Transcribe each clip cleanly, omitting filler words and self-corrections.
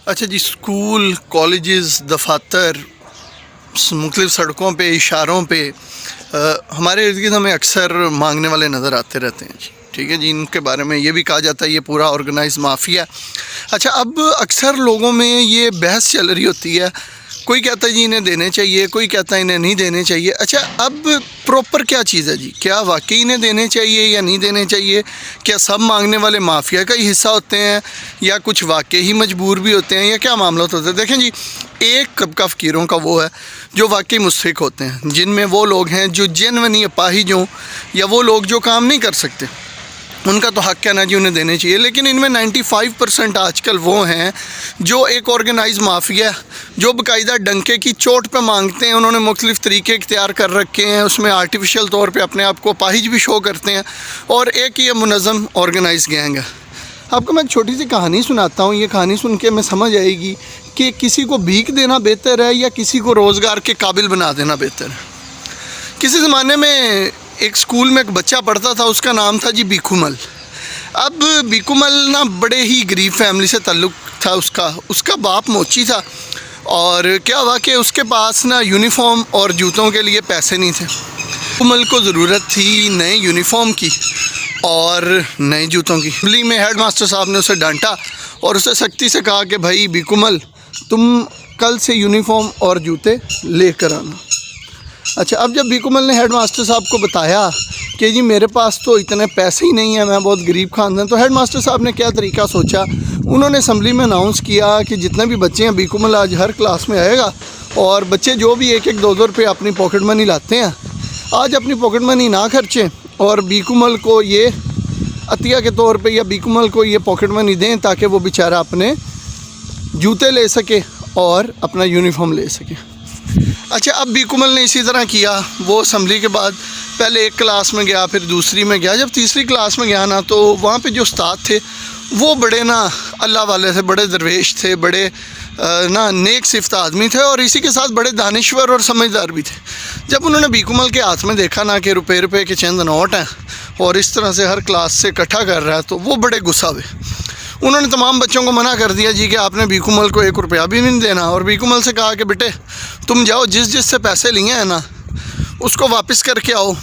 अच्छा जी, school, colleges, दफातर, मुख्तलिफ़ सड़कों पे, इशारों पे हमारे इर्द गिर्द हमें अक्सर मांगने वाले नज़र आते रहते हैं जी। ठीक है जी, इनके बारे में ये भी कहा जाता है ये पूरा ऑर्गेनाइज माफिया। अच्छा, अब अक्सर लोगों में ये बहस चल रही होती है, कोई कहता है जी इन्हें देने चाहिए, कोई कहता है इन्हें नहीं देने चाहिए। अच्छा, अब प्रॉपर क्या चीज़ है जी? क्या वाकई इन्हें देने चाहिए या नहीं देने चाहिए? क्या सब मांगने वाले माफिया का ही हिस्सा होते हैं या कुछ वाकई ही मजबूर भी होते हैं, या क्या मामला होता है? देखें जी, एक तबका फ़कीरों का वो है जो वाकई मुस्तहिक होते हैं, जिनमें वो लोग हैं जो जेन्युइनली अपाहिज हों या वो लोग जो काम नहीं कर सकते, उनका तो हक़ है ना जी, उन्हें देने चाहिए। लेकिन इनमें 95% आजकल वो हैं जो एक ऑर्गेनाइज माफिया, जो बाकायदा डंके की चोट पे मांगते हैं। उन्होंने मुख्तलिफ़ तरीके इख्तियार कर रखे हैं, उसमें आर्टिफिशियल तौर पे अपने आप को अपाहिज भी शो करते हैं, और एक ये मुनज़्ज़म ऑर्गेनाइज गैंग है। आपको मैं एक छोटी सी कहानी सुनाता हूँ, ये कहानी सुन के हमें समझ आएगी कि किसी को भीख देना बेहतर है या किसी को रोज़गार के काबिल बना देना बेहतर है। किसी ज़माने में एक स्कूल में एक बच्चा पढ़ता था, उसका नाम था जी बीकूमल। अब बीकूमल ना बड़े ही गरीब फैमिली से ताल्लुक़ था उसका बाप मोची था, और क्या हुआ कि उसके पास ना यूनिफॉर्म और जूतों के लिए पैसे नहीं थे। बीकूमल को ज़रूरत थी नए यूनिफॉर्म की और नए जूतों की। दिल्ली में हेड मास्टर साहब ने उसे डांटा और उसे सख्ती से कहा कि भाई बीकूमल, तुम कल से यूनिफॉर्म और जूते लेकर आना। अच्छा, अब जब बीकूमल ने हेड मास्टर साहब को बताया कि जी मेरे पास तो इतने पैसे ही नहीं है, मैं बहुत गरीब खानदान, तो हेड मास्टर साहब ने क्या तरीका सोचा, उन्होंने असम्बली में अनाउंस किया कि जितने भी बच्चे हैं, बीकूमल आज हर क्लास में आएगा, और बच्चे जो भी 1-1, 2-2 रुपये अपनी पॉकेट मनी लाते हैं, आज अपनी पॉकेट मनी ना खर्चें और बीकूमल को ये अतिया के तौर पे या बीकूमल को ये पॉकेट मनी दें ताकि वो बेचारा अपने जूते ले सके और अपना यूनिफॉर्म ले सके। अच्छा, अब बीकूमल ने इसी तरह किया। वो असम्बली के बाद पहले एक क्लास में गया, फिर दूसरी में गया। जब तीसरी क्लास में गया ना, तो वहाँ पे जो उस्ताद थे वो बड़े ना अल्लाह वाले थे, बड़े दरवेश थे, बड़े ना नेक सिफ्त आदमी थे, और इसी के साथ बड़े दानिश्वर और समझदार भी थे। जब उन्होंने बीकूमल के हाथ में देखा ना कि रुपये के चंद नोट हैं और इस तरह से हर क्लास से इकट्ठा कर रहा है, तो वो बड़े गुस्सा हुए। उन्होंने तमाम बच्चों को मना कर दिया जी कि आपने बीकूमल को 1 रुपया भी नहीं देना, और बीकूमल से कहा कि बेटे तुम जाओ, जिस से पैसे लिए हैं ना उसको वापस करके आओ,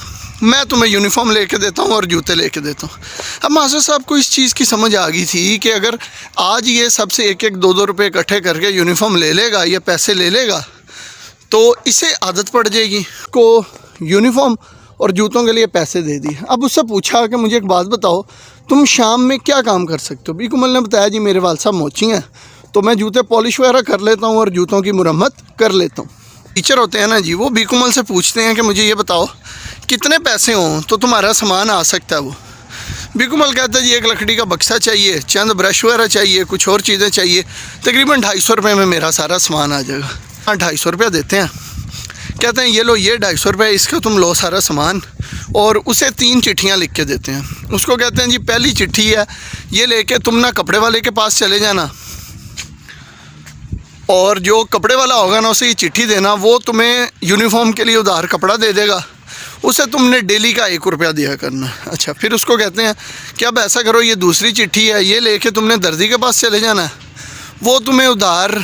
मैं तुम्हें यूनिफॉर्म लेके देता हूँ और जूते लेके देता हूँ। अब मास्टर साहब को इस चीज़ की समझ आ गई थी कि अगर आज ये सबसे 1-1, 2-2 रुपये इकट्ठे करके यूनिफॉर्म ले लेगा या पैसे ले लेगा तो इसे आदत पड़ जाएगी। को यूनिफॉर्म और जूतों के लिए पैसे दे दिए। अब उससे पूछा कि मुझे एक बात बताओ, तुम शाम में क्या काम कर सकते हो? बीकूमल ने बताया जी मेरे वाल साहब मोची हैं, तो मैं जूते पॉलिश वगैरह कर लेता हूँ और जूतों की मुरम्मत कर लेता हूँ। टीचर होते हैं ना जी, वो बीकूमल से पूछते हैं कि मुझे ये बताओ कितने पैसे हों तो तुम्हारा सामान आ सकता है। वो बीकूमल कहता है जी 1 लकड़ी का बक्सा चाहिए, चंद ब्रश वगैरह चाहिए, कुछ और चीज़ें चाहिए, तकरीबन 250 रुपये में मेरा सारा सामान आ जाएगा। हाँ, 250 रुपया देते हैं। कहते हैं ये लो, ये 250 रुपये, इसका तुम लो सारा सामान, और उसे 3 चिट्ठियाँ लिख के देते हैं। उसको कहते हैं जी पहली चिट्ठी है, ये लेके तुम ना कपड़े वाले के पास चले जाना, और जो कपड़े वाला होगा ना उसे ये चिट्ठी देना, वो तुम्हें यूनिफॉर्म के लिए उधार कपड़ा दे देगा, उसे तुमने डेली का 1 रुपया दिया करना। अच्छा, फिर उसको कहते हैं कि अब ऐसा करो, ये दूसरी चिट्ठी है, ये लेके तुमने दर्जी के पास चले जाना, वो तुम्हें उधार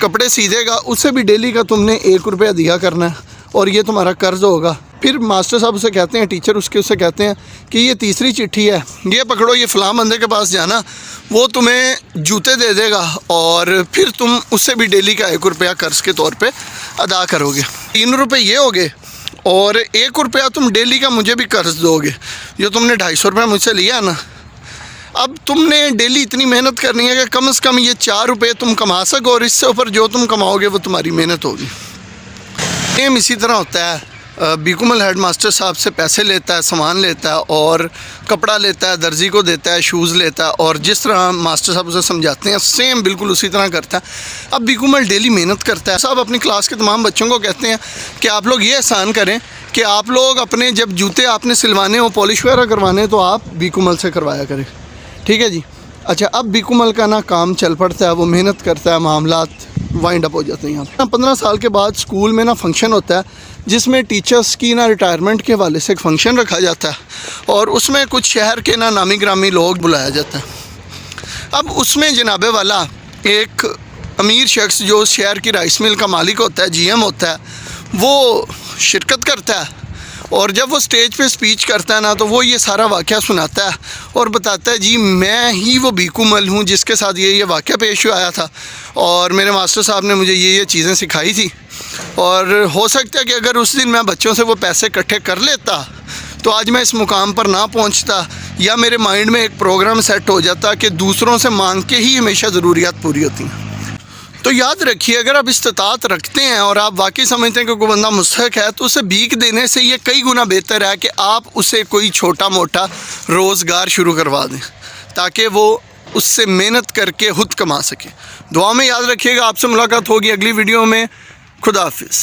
कपड़े सी देगा, उससे भी डेली का तुमने 1 रुपया दिया करना है, और ये तुम्हारा कर्ज होगा। फिर मास्टर साहब उसे कहते हैं, टीचर उसे कहते हैं कि ये तीसरी चिट्ठी है, ये पकड़ो, ये फ़लाँ बंदे के पास जाना, वो तुम्हें जूते दे देगा, और फिर तुम उससे भी डेली का 1 रुपया कर्ज के तौर पे अदा करोगे। 3 रुपये ये हो गए, और 1 रुपया तुम डेली का मुझे भी कर्ज दोगे, जो तुमने 250 रुपया मुझसे लिया ना। अब तुमने डेली इतनी मेहनत करनी है कि कम से कम ये 4 रुपये तुम कमा सको, और इससे ऊपर जो तुम कमाओगे वो तुम्हारी मेहनत होगी। सेम इसी तरह होता है। बीकूमल हेड मास्टर साहब से पैसे लेता है, सामान लेता है, और कपड़ा लेता है, दर्जी को देता है, शूज़ लेता है, और जिस तरह मास्टर साहब उसे समझाते हैं सेम बिल्कुल उसी तरह करता है। अब बीकूमल डेली मेहनत करता है। साहब अपनी क्लास के तमाम बच्चों को कहते हैं कि आप लोग ये एहसान करें कि आप लोग अपने जब जूते आपने सिलवाने हो, पॉलिश वगैरह करवाने, तो आप बीकूमल से करवाया करें, ठीक है जी। अच्छा, अब बीकूमल का ना काम चल पड़ता है, वो मेहनत करता है, मामलात वाइंड अप हो जाते हैं। यहाँ 15 साल के बाद स्कूल में ना फंक्शन होता है, जिसमें टीचर्स की ना रिटायरमेंट के हवाले से एक फ़ंक्शन रखा जाता है, और उसमें कुछ शहर के ना नामी ग्रामी लोग बुलाया जाता है। अब उसमें जनाबे वाला एक अमीर शख्स जो उस शहर की राइस मिल का मालिक होता है, जीएम होता है, वो शिरकत करता है और जब वो स्टेज पे स्पीच करता है ना, तो वो ये सारा वाक़या सुनाता है और बताता है जी मैं ही वो भीखू मल हूँ जिसके साथ ये वाक़या पेश आया था और मेरे मास्टर साहब ने मुझे ये चीज़ें सिखाई थी। और हो सकता है कि अगर उस दिन मैं बच्चों से वो पैसे इकट्ठे कर लेता तो आज मैं इस मुकाम पर ना पहुंचता, या मेरे माइंड में एक प्रोग्राम सेट हो जाता कि दूसरों से मांग के ही हमेशा ज़रूरियात पूरी होती हैं। तो याद रखिए, अगर आप इस्तात रखते हैं और आप वाकई समझते हैं कि कोई बंदा मुस्तहक है, तो उसे भीख देने से ये कई गुना बेहतर है कि आप उसे कोई छोटा मोटा रोज़गार शुरू करवा दें ताकि वो उससे मेहनत करके खुद कमा सके। दुआ में याद रखिएगा। आपसे मुलाकात होगी अगली वीडियो में। खुदा हाफिज़।